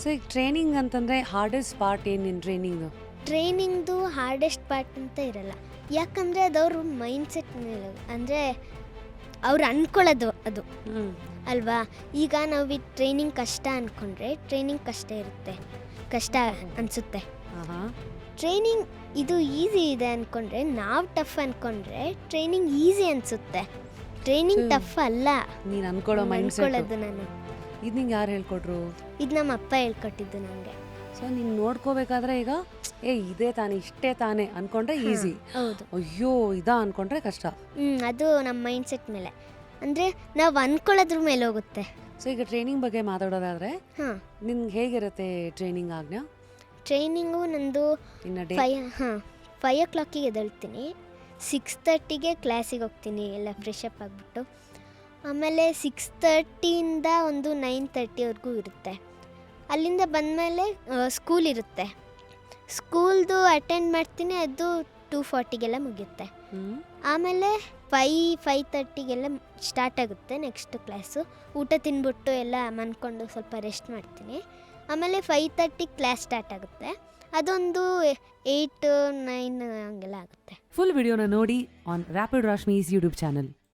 So ಈಗ training ಅಂತಂದರೆ hardest part ಏನು ನಿನ್ನ ಟ್ರೈನಿಂಗ್ದು? ಟ್ರೈನಿಂಗ್ದು ಹಾರ್ಡೆಸ್ಟ್ ಪಾರ್ಟ್ ಅಂತ ಇರಲ್ಲ, ಯಾಕಂದರೆ ಅದು ಅವ್ರ ಮೈಂಡ್ಸೆಟ್ ಮೇಲೆ, ಅಂದರೆ ಅವ್ರು ಅಂದ್ಕೊಳ್ಳೋದು ಅದು ಅಲ್ವಾ. ಈಗ ನಾವು ಈ ಟ್ರೈನಿಂಗ್ ಕಷ್ಟ ಅಂದ್ಕೊಂಡ್ರೆ ಟ್ರೈನಿಂಗ್ ಕಷ್ಟ ಇರುತ್ತೆ, ಕಷ್ಟ ಅನಿಸುತ್ತೆ. ಟ್ರೈನಿಂಗ್ ಇದು ಈಸಿ ಇದೆ ಅಂದ್ಕೊಂಡ್ರೆ, ನಾವು ಟಫ್ ಅಂದ್ಕೊಂಡ್ರೆ ಟ್ರೈನಿಂಗ್ ಈಸಿ ಅನಿಸುತ್ತೆ. ಟ್ರೈನಿಂಗ್ ಟಫ್ ಅಲ್ಲ, ನೀನು ಅನ್ಕೊಳ್ಳೋ ಮೈಂಡ್ಸೆಟ್. ಅಂದ್ಕೊಳ್ಳೋದು ನಾನು. ಇದು ನಿಂಗೆ ಯಾರು ಹೇಳ್ಕೊಟ್ರು? ಇದು ನಮ್ಮ ಅಪ್ಪ ಹೇಳ್ಕೊಟ್ಟಿದ್ದು ನನಗೆ. ಸೊ ನೀನು ನೋಡ್ಕೋಬೇಕಾದ್ರೆ ಈಗ ಇದೇ ತಾನೇ, ಇಷ್ಟೇ ತಾನೇ ಅನ್ಕೊಂಡ್ರೆ ಈಸಿ. ಹೌದು. ಅಯ್ಯೋ ಇದಾ ಅನ್ಕೊಂಡ್ರೆ ಕಷ್ಟ. ಅದು ನಮ್ಮ ಮೈಂಡ್ಸೆಟ್ ಮೇಲೆ, ಅಂದರೆ ನಾವು ಅಂದ್ಕೊಳ್ಳೋದ್ರ ಮೇಲೆ ಹೋಗುತ್ತೆ. ಸೊ ಈಗ ಟ್ರೈನಿಂಗ್ ಬಗ್ಗೆ ಮಾತಾಡೋದಾದ್ರೆ ಹಾಂ, ನಿನ್ಗೆ ಹೇಗಿರುತ್ತೆ ಟ್ರೈನಿಂಗ್ ಆಜ್ಞಾ? ಟ್ರೈನಿಂಗು ನಂದು ಇನ್ನ ಡೇ 5 o'clock ಎದ್ದೇಳ್ತೀನಿ, 6:30ಗೆ ಕ್ಲಾಸಿಗೆ ಹೋಗ್ತೀನಿ, ಎಲ್ಲ ಫ್ರೆಶ್ ಅಪ್ ಆಗಿಬಿಟ್ಟು. ಆಮೇಲೆ 6:30ಇಂದ ಒಂದು 9:30ವರೆಗೂ ಇರುತ್ತೆ. ಅಲ್ಲಿಂದ ಬಂದಮೇಲೆ ಸ್ಕೂಲ್ ಇರುತ್ತೆ, ಸ್ಕೂಲ್ದು ಅಟೆಂಡ್ ಮಾಡ್ತೀನಿ, ಅದು 2:40ಗೆಲ್ಲ ಮುಗಿಯುತ್ತೆ. ಆಮೇಲೆ 5:30ಗೆಲ್ಲ ಸ್ಟಾರ್ಟ್ ಆಗುತ್ತೆ ನೆಕ್ಸ್ಟ್ ಕ್ಲಾಸು. ಊಟ ತಿಂದ್ಬಿಟ್ಟು ಎಲ್ಲ ಮನ್ಕೊಂಡು ಸ್ವಲ್ಪ ರೆಸ್ಟ್ ಮಾಡ್ತೀನಿ. ಆಮೇಲೆ 5:30 ಕ್ಲಾಸ್ ಸ್ಟಾರ್ಟ್ ಆಗುತ್ತೆ, ಅದೊಂದು 8-9 ಹಂಗೆಲ್ಲ ಆಗುತ್ತೆ. ಫುಲ್ ವಿಡಿಯೋನ ನೋಡಿ ಆನ್ ರ್ಯಾಪಿಡ್ ರಾಶ್ಮೀಸ್ ಯೂಟ್ಯೂಬ್ ಚಾನಲ್.